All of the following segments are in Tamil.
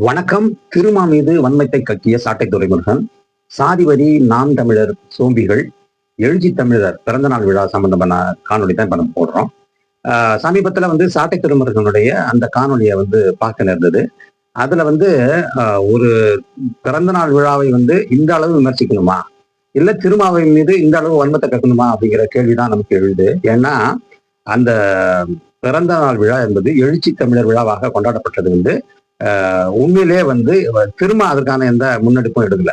வணக்கம். திருமா மீது வன்மத்தை கக்கிய சாட்டை துரைமுருகன், சாதிவரி நாம் தமிழர் சோம்பிகள், எழுச்சி தமிழர் பிறந்தநாள் விழா சம்பந்தமான காணொலி தான் இப்ப நம்ம போடுறோம். சமீபத்துல சாட்டை திருமுருகனுடைய அந்த காணொலியை பார்க்க நேர்ந்தது. அதுல ஒரு பிறந்தநாள் விழாவை இந்த அளவு விமர்சிக்கணுமா, இல்ல திருமாவின் மீது இந்த அளவு வன்மத்தை கக்கணுமா அப்படிங்கிற கேள்விதான் நமக்கு எழுது. ஏன்னா அந்த பிறந்த நாள் விழா என்பது எழுச்சி தமிழர் விழாவாக கொண்டாடப்பட்டது உண்மையிலே திரும்ப அதற்கான எந்த முன்னெடுப்பும் எடுக்கல.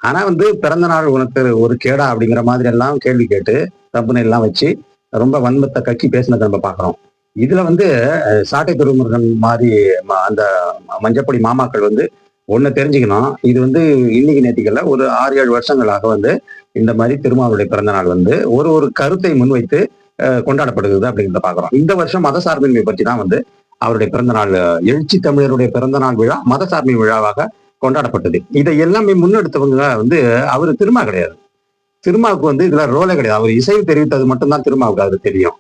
ஆனா பிறந்த நாள் உனக்கு ஒரு கேடா அப்படிங்கிற மாதிரி எல்லாம் கேள்வி கேட்டு தப்புனை எல்லாம் வச்சு ரொம்ப வன்மத்தை கக்கி பேசினதை நம்ம பாக்குறோம். இதுல சாட்டை திருமுருகன் மாதிரி அந்த மஞ்சப்பொடி மாமாக்கள் ஒண்ணு தெரிஞ்சுக்கணும். இது இன்னைக்கு நேத்திக்கல, ஒரு 6-7 வருஷங்களாக இந்த மாதிரி திருமாவுடைய பிறந்த நாள் ஒரு ஒரு கருத்தை முன்வைத்து கொண்டாடப்படுகிறது அப்படிங்கிறத பாக்குறோம். இந்த வருஷம் மத சார்பின்மை பற்றி தான் அவருடைய பிறந்த நாள், எழுச்சி தமிழருடைய பிறந்த நாள் விழா மத சார்பை விழாவாக கொண்டாடப்பட்டது. இதை எல்லாமே முன்னெடுத்தவங்க அவரு திருமா கிடையாது. திருமாவுக்கு இதுல ரோலே கிடையாது. அவர் இசைவு தெரிவித்தது மட்டும்தான் திருமாவுக்கு அது தெரியும்.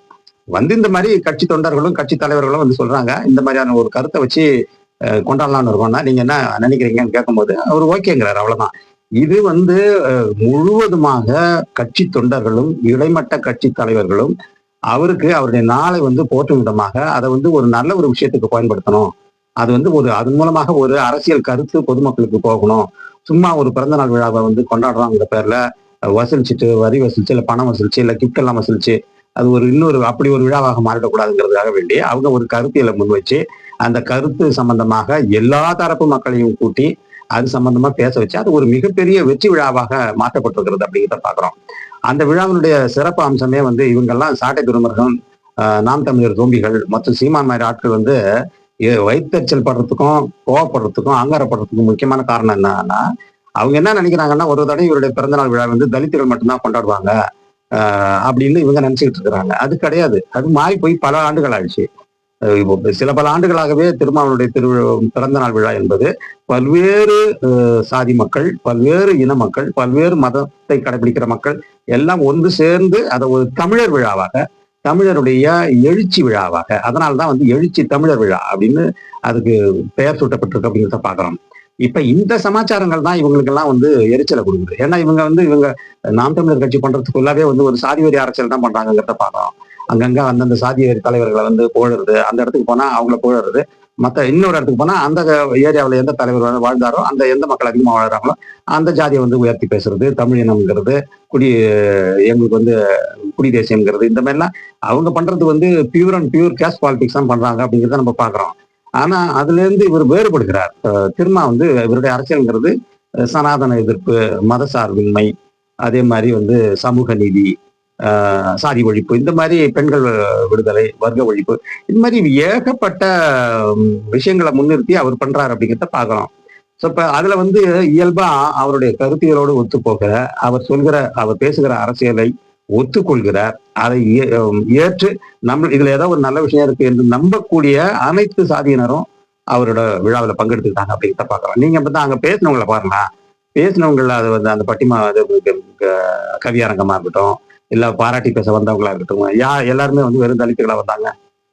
இந்த மாதிரி கட்சி தொண்டர்களும் கட்சி தலைவர்களும் சொல்றாங்க, இந்த மாதிரியான ஒரு கருத்தை வச்சு கொண்டாடலாம்னு இருக்கோம்னா நீங்க என்ன நினைக்கிறீங்கன்னு கேட்கும்போது அவர் ஓகேங்கிறார். அவ்வளவுதான். இது முழுவதுமாக கட்சி தொண்டர்களும் இடைமட்ட கட்சி தலைவர்களும் அவருக்கு அவருடைய நாளை போற்றும் விதமாக அதை ஒரு நல்ல ஒரு விஷயத்துக்கு பயன்படுத்தணும். அது அதன் மூலமாக ஒரு அரசியல் கருத்து பொதுமக்களுக்கு போகணும். சும்மா ஒரு பிறந்த நாள் விழாவை கொண்டாடுறோங்கிற பேர்ல வசூலிச்சுட்டு, வரி வசூலிச்சு, இல்ல பணம் வசூலிச்சு, இல்ல கிஃப்ட் எல்லாம் வசூலிச்சு அது ஒரு இன்னொரு அப்படி ஒரு விழாவாக மாறிடக்கூடாதுங்கிறதுக்காக வேண்டி அவங்க ஒரு கருத்தியலை முன் வச்சு அந்த கருத்து சம்பந்தமாக எல்லா தரப்பு மக்களையும் கூட்டி அது சம்பந்தமா பேச வச்சு அது ஒரு மிகப்பெரிய வெற்றி விழாவாக மாற்றப்பட்டிருக்கிறது அப்படிங்கிறத பாக்குறோம். அந்த விழாவினுடைய சிறப்பு அம்சமே இவங்கெல்லாம் சாட்டை திருமுருகன், நாம் தமிழர் தோம்பிகள் மற்றும் சீமான் மாதிரி ஆட்கள் வயிற்றுச்சல் படுறதுக்கும் கோவப்படுறதுக்கும் அங்காரப்படுறதுக்கும் முக்கியமான காரணம் என்னன்னா, அவங்க என்ன நினைக்கிறாங்கன்னா, ஒரு தடவை இவருடைய பிறந்தநாள் விழா தலித்துகள் மட்டும்தான் கொண்டாடுவாங்க அப்படின்னு இவங்க நினைச்சுக்கிட்டு இருக்கிறாங்க. அது கிடையாது. அது மாறி போய் பல ஆண்டுகள் ஆயிடுச்சு. சில பல ஆண்டுகளாகவே திருமாவளுடைய பிறந்த நாள் விழா என்பது பல்வேறு சாதி மக்கள், பல்வேறு இன மக்கள், பல்வேறு மதத்தை கடைபிடிக்கிற மக்கள் எல்லாம் ஒன்று சேர்ந்து அதை ஒரு தமிழர் விழாவாக, தமிழருடைய எழுச்சி விழாவாக, அதனால்தான் எழுச்சி தமிழர் விழா அப்படின்னு அதுக்கு பெயர் சூட்டப்பட்டிருக்கு அப்படிங்கிறத பாக்குறோம். இப்ப இந்த சமாச்சாரங்கள் தான் இவங்களுக்கெல்லாம் எரிச்சலை கொடுக்குது. ஏன்னா இவங்க நாம் தமிழர் கட்சி பண்றதுக்குள்ளாவே ஒரு சாதிவெறி அரசியல் தான் பண்றாங்கிறத பாக்குறோம். அங்கங்க அந்தந்த சாதிவெறி தலைவர்களை புகழறது, அந்த இடத்துக்கு போனா அவங்கள புகழறது, மற்ற இன்னொரு இடத்துக்கு போனா அந்த ஏரியாவில் எந்த தலைவர் வாழ்ந்தாரோ அந்த எந்த மக்கள் அதிகமா வாழ்றாங்களோ அந்த ஜாதியை உயர்த்தி பேசுறது, தமிழ் இனம்ங்கிறது, எங்களுக்கு குடி தேசியம்ங்கிறது, இந்த மாதிரிலாம் அவங்க பண்றது pure and pure caste politics தான் பண்றாங்க அப்படிங்கிறத நம்ம பாக்குறோம். ஆனா அதுல இருந்து இவர் வேறுபடுகிறார். திருமா இவருடைய அரசியல்ங்கிறது சனாதன எதிர்ப்பு, மத சார்பின்மை, அதே மாதிரி சமூக நீதி, சாதி ஒழிப்பு, இந்த மாதிரி பெண்கள் விடுதலை, வர்க்க ஒழிப்பு, இந்த மாதிரி ஏகப்பட்ட விஷயங்களை முன்னிறுத்தி அவர் பண்றாரு அப்படிங்கிறத பாக்குறோம். ஸோ இப்ப அதுல இயல்பா அவருடைய கருத்தியலோடு ஒத்து போகிற, அவர் பேசுகிற அரசியலை ஒத்துக்கொள்கிறார். அதை ஏற்று இதுல ஏதோ ஒரு நல்ல விஷயம் இருக்கு என்று நம்பக்கூடிய அனைத்து சாதியினரும் அவரோட விழாவில் பங்கெடுத்துக்கிட்டாங்க அப்படிங்கிறத பாக்குறோம். நீங்க அங்க பேசினவங்களை பாருங்க. பேசினவங்கள அது அந்த பட்டிமா கவியரங்கமா இருக்கட்டும், இல்ல பாராட்டி பேச வந்தவங்களா இருக்கட்டும், எல்லாருமே வெறும் தலித்துகளா வந்தாங்க.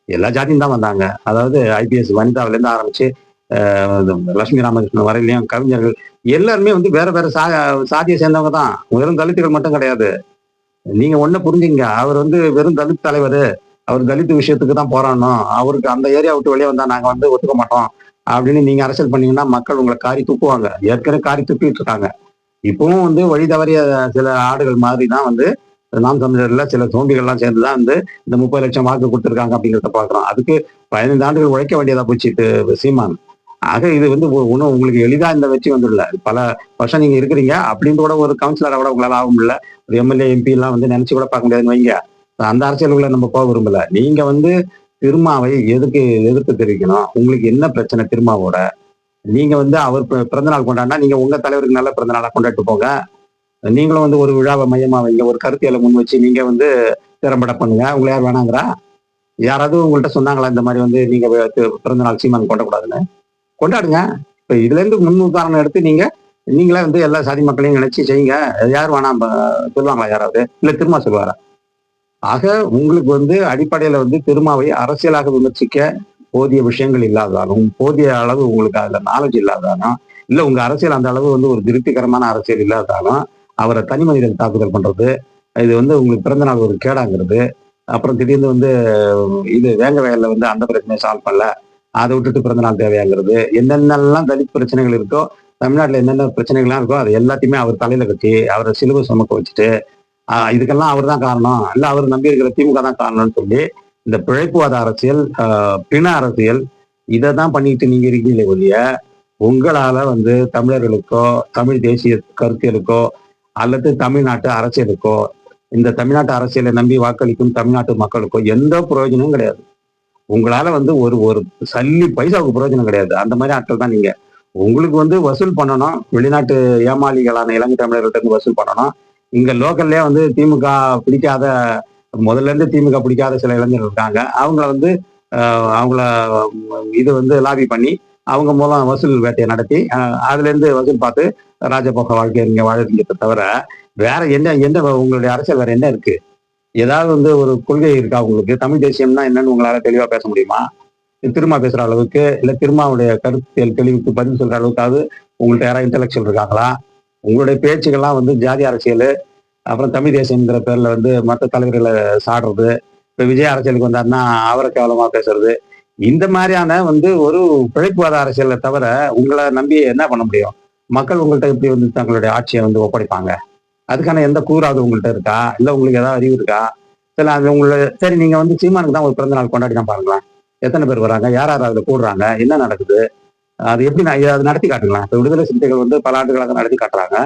எல்லா ஜாதியும் தான் வந்தாங்க. அதாவது IPS வனிதாவில இருந்து ஆரம்பிச்சு லட்சுமி ராமகிருஷ்ணன் வரையிலையும் கவிஞர்கள் எல்லாருமே வேற வேற சாதியை சேர்ந்தவங்க தான். வெறும் தலித்துகள் மட்டும் கிடையாது. நீங்க ஒண்ணு புரிஞ்சுங்க, அவர் வெறும் தலித் தலைவர், அவர் தலித் விஷயத்துக்கு தான் போராடணும், அவருக்கு அந்த ஏரியா விட்டு வெளியே வந்தா நாங்க ஒத்துக்க மாட்டோம் அப்படின்னு நீங்க அரசியல் பண்ணீங்கன்னா மக்கள் உங்களை காரி துப்புவாங்க. ஏற்கனவே காரி துப்பிட்டு இருக்காங்க. இப்பவும் வழி தவறிய சில ஆடுகள் மாதிரி தான் நாம் தமிழர்ல சில சோம்பிகள்லாம் சேர்ந்துதான் இந்த 30 லட்சம் வாக்கு கொடுத்துருக்காங்க அப்படிங்கிறத பாக்குறோம். அதுக்கு 15 ஆண்டுகள் உழைக்க வேண்டியதா போச்சு சீமான். ஆக இது ஒன்றும் உங்களுக்கு எளிதா இந்த வெற்றி வந்துடல. பல வருஷம் நீங்க இருக்கிறீங்க அப்படின்னு கூட ஒரு கவுன்சிலரை கூட உங்களால ஆக முடியல. ஒரு MLA MP எல்லாம் நினைச்சு கூட பார்க்க முடியாதுன்னு வைங்க. அந்த அரசியலுக்குள்ள நம்ம போக விரும்பல. நீங்க திருமாவை எதிர்ப்பு தெரிவிக்கணும். உங்களுக்கு என்ன பிரச்சனை திருமாவோட? நீங்க அவர் பிறந்தநாள் கொண்டாடினா நீங்க உங்க தலைவருக்கு நல்ல பிறந்த நாளா கொண்டாட்டு போங்க. நீங்களும் ஒரு விழாவை மையமா வைங்க, ஒரு கருத்தியலை முன் வச்சு நீங்க திறம்பட பண்ணுங்க. உங்களை யார் வேணாங்கிறா? யாராவது உங்கள்கிட்ட சொன்னாங்களா இந்த மாதிரி நீங்க பிறந்த நாள் சீமான் கொண்டாடக்கூடாதுன்னு? கொண்டாடுங்க. இப்ப இதுல இருந்து முன் உதாரணம் எடுத்து நீங்களே எல்லா சாதி மக்களையும் நினைச்சு செய்யுங்க. யார் வேணாம் சொல்லுவாங்களா யாராவது? இல்ல திருமா சொல்லுவாரா? ஆக உங்களுக்கு அடிப்படையில திருமாவை அரசியலாக விமர்சிக்க போதிய விஷயங்கள் இல்லாதாலும், போதிய அளவு உங்களுக்கு அதுல நாலேஜ் இல்லாதாலும், இல்ல உங்க அரசியல் அந்த அளவு வந்து ஒரு திருப்திகரமான அரசியல் இல்லாதாலும், அவரை தனி மனிதன் தாக்குதல் பண்றது, இது வந்து உங்களுக்கு பிறந்த நாள் ஒரு கேடாங்கிறது. அப்புறம் திடீர்னு வந்து இது வேங்க வயல்ல வந்து அந்த பிரச்சனையை சால்வ் பண்ணல. அதை விட்டுட்டு பிறந்த நாள் தேவையாங்கிறது. என்னென்னலாம் தலித் பிரச்சனைகள் இருக்கோ, தமிழ்நாட்டுல என்னென்ன பிரச்சனைகள்லாம் இருக்கோ, அது எல்லாத்தையுமே அவர் தலையில கட்டி, அவரை சிலுவை சுமக்க வச்சுட்டு, இதுக்கெல்லாம் அவர் தான் காரணம். இல்ல அவர் நம்பி இருக்கிற திமுக தான் காரணம்னு சொல்லி, இந்த பிழைப்புவாத அரசியல், பிண அரசியல், இதை தான் பண்ணிட்டு நீங்க இருக்கீங்களே ஒழிய, உங்களால வந்து தமிழர்களுக்கோ, தமிழ் தேசிய கருத்தியலுக்கோ, அல்லது தமிழ்நாட்டு அரசியலுக்கோ, இந்த தமிழ்நாட்டு அரசியலை நம்பி வாக்களிக்கும் தமிழ்நாட்டு மக்களுக்கோ எந்த பிரயோஜனமும் கிடையாது. உங்களால வந்து ஒரு ஒரு சல்லி பைசாவுக்கு பிரயோஜனம் கிடையாது. அந்த மாதிரி ஆட்கள் தான் நீங்க. உங்களுக்கு வந்து வசூல் பண்ணணும். வெளிநாட்டு ஏமாளிகளான இலங்கை தமிழர்கள்ட்ட இருந்து வசூல் பண்ணணும். இங்க லோக்கல்லே வந்து திமுக பிடிக்காத, முதல்ல இருந்து திமுக பிடிக்காத சில இளைஞர்கள் இருக்காங்க. அவங்கள வந்து அவங்கள இது வந்து லாபி பண்ணி, அவங்க மூலம் வசூல் வேட்டையை நடத்தி, அதுல இருந்து வசூல் பார்த்து ராஜபோக வாழ்க்கை நீங்க வாழ்றீங்க தவிர, வேற என்ன எந்த உங்களுடைய அரசியல் வேற என்ன இருக்கு? ஏதாவது வந்து ஒரு கொள்கை இருக்கா உங்களுக்கு? தமிழ் தேசியம்னா என்னன்னு உங்களால தெளிவா பேச முடியுமா? திருமா பேசுற அளவுக்கு, இல்ல திருமாவுடைய கருத்தியல் தெளிவுக்கு பதில் சொல்ற அளவுக்காவது உங்கள்ட்ட யாராவது இன்டலெக்சுவல் இருக்காங்களா? உங்களுடைய பேச்சுக்கெல்லாம் வந்து ஜாதி அரசியல், அப்புறம் தமிழ் தேசியம்ங்கிற பேர்ல வந்து மற்ற தலைவர்களை சாடுறது, இப்ப விஜய் அரசியலுக்கு வந்தாருன்னா அவரை கேவலமா பேசுறது, இந்த மாதிரியான வந்து ஒரு பிழைப்புவாத அரசியலை தவிர உங்களை நம்பி என்ன பண்ண முடியும்? மக்கள் உங்கள்கிட்ட எப்படி வந்து தங்களுடைய ஆட்சியை வந்து ஒப்படைப்பாங்க? அதுக்கான எந்த கூறாவது உங்கள்கிட்ட இருக்கா? இல்ல உங்களுக்கு ஏதாவது அறிவு இருக்கா? சில அது உங்களை சரி, நீங்க வந்து சீமானுக்கு தான் ஒரு பிறந்த நாள் கொண்டாடி தான் பாருங்களேன். எத்தனை பேர் வராங்க? யார் யார் அதுல கூடுறாங்க? என்ன நடக்குது? அது எப்படி அது நடத்தி காட்டுங்களேன். இப்ப விடுதலை சிறுத்தைகள் வந்து பல ஆண்டுகளாக நடத்தி காட்டுறாங்க.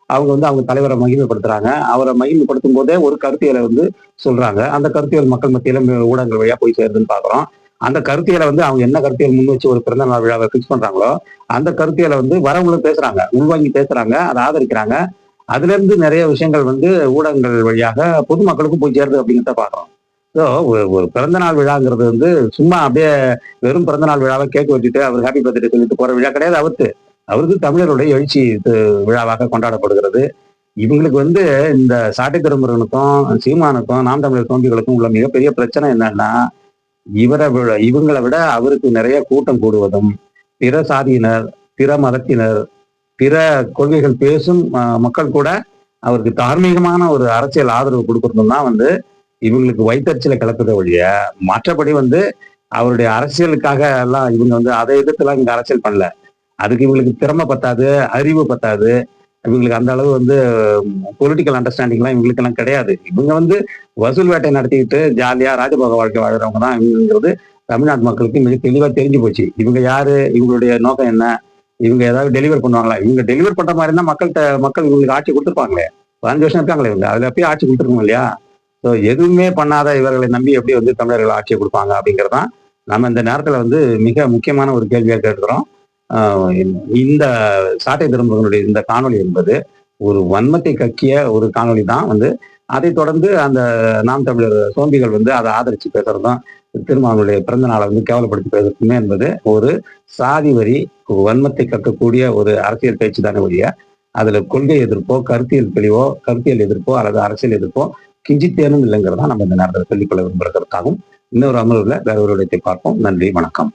அவங்க வந்து அவங்க தலைவரை மகிமைப்படுத்துறாங்க. அவரை மகிமைப்படுத்தும் போதே ஒரு கருத்தியலை வந்து சொல்றாங்க. அந்த கருத்தியல் மக்கள் மத்தியில ஊடகங்கள் வழியா போய் சேருதுன்னு பாக்குறோம். அந்த கருத்தியலை வந்து அவங்க என்ன கருத்தியல் முன் வச்சு ஒரு பிறந்த நாள் விழாவை பிக்ஸ் பண்றாங்களோ, அந்த கருத்தியலை வந்து வரவங்களும் பேசுறாங்க, உள்வாங்கி பேசுறாங்க, அதை ஆதரிக்கிறாங்க. அதுல இருந்து நிறைய விஷயங்கள் வந்து ஊடகங்கள் வழியாக பொதுமக்களுக்கும் போய் சேருது அப்படிங்கிறத பாக்குறோம். ஸோ ஒரு பிறந்த நாள் விழாங்கிறது வந்து சும்மா அப்படியே வெறும் பிறந்த நாள் விழாவை கேக் வெட்டிட்டு அவர் ஹாப்பி பர்த்டே சொல்லிட்டு போற விழா கிடையாது. அவருக்கு தமிழருடைய எழுச்சி விழாவாக கொண்டாடப்படுகிறது. இவங்களுக்கு வந்து இந்த சாட்டை திருமுருகனுக்கும் சீமானுக்கும் நாம் தமிழர் தோம்பிகளுக்கும் உள்ள மிகப்பெரிய பிரச்சனை என்னன்னா, இவங்களை விட அவருக்கு நிறைய கூட்டம் கூடுவதும், பிற சாதியினர், பிற மதத்தினர், பிற கொள்கைகள் பேசும் மக்கள் கூட அவருக்கு தார்மீகமான ஒரு அரசியல் ஆதரவு கொடுக்கறதும் தான் வந்து இவங்களுக்கு வைத்தறிச்சலை கிளப்புத ஒழிய, மற்றபடி வந்து அவருடைய அரசியலுக்காக எல்லாம் இவங்க வந்து அதை எதிர்த்துலாம் இங்க அரசியல் பண்ணல. அதுக்கு இவங்களுக்கு திறமை பத்தாது, அறிவு பத்தாது, இவங்களுக்கு அந்த அளவு வந்து பொலிட்டிக்கல் அண்டர்ஸ்டாண்டிங்லாம் இவங்களுக்கு எல்லாம் கிடையாது. இவங்க வந்து வசூல் வேட்டை நடத்திக்கிட்டு ஜாலியா ராஜபோக வாழ்க்கை வாழ்றவங்க தான் இவங்கிறது தமிழ்நாட்டு மக்களுக்கு மிக தெளிவா தெரிஞ்சு போச்சு. இவங்க யாரு, இவங்களுடைய நோக்கம் என்ன, இவங்க ஏதாவது டெலிவர் பண்ணுவாங்களா? இவங்க டெலிவர் பண்ற மாதிரி இருந்தா மக்கள் இவங்களுக்கு ஆட்சி கொடுத்துருப்பாங்களே. 15 வருஷம் இருக்காங்களே இவங்க, அதுல எப்பயும் ஆட்சி கொடுத்துருக்கோம் இல்லையா? ஸோ எதுவுமே பண்ணாத இவர்களை நம்பி எப்படி வந்து தமிழர்கள் ஆட்சியை கொடுப்பாங்க அப்படிங்கிறதான் நம்ம இந்த நேரத்துல வந்து மிக முக்கியமான ஒரு கேள்வியா கேட்கிறோம். இந்த சாட்டை திரும்புகளுடைய இந்த காணொலி என்பது ஒரு வன்மத்தை கக்கிய ஒரு காணொலி தான் வந்து. அதை தொடர்ந்து அந்த நாம் தமிழர் சோம்பிகள் வந்து அதை ஆதரிச்சு பேசுறதும், திருமாவளுடைய பிறந்த நாளை வந்து கேவலப்படுத்தி பேசுறதுமே என்பது ஒரு சாதி வரி, வன்மத்தை கக்கக்கூடிய ஒரு அரசியல் பேச்சு தானே ஒழிய, அதுல கொள்கை எதிர்ப்போ, கருத்தியல் எதிர்ப்போ அல்லது அரசியல் எதிர்ப்போ கிஞ்சித்தேனும் இல்லைங்கிறதா நம்ம இந்த நேரத்தில் சொல்லிக்கொள்ள விரும்புகிற கருத்தாகும். இன்னொரு அமர்வுல வேற ஒரு இடத்தை பார்ப்போம். நன்றி, வணக்கம்.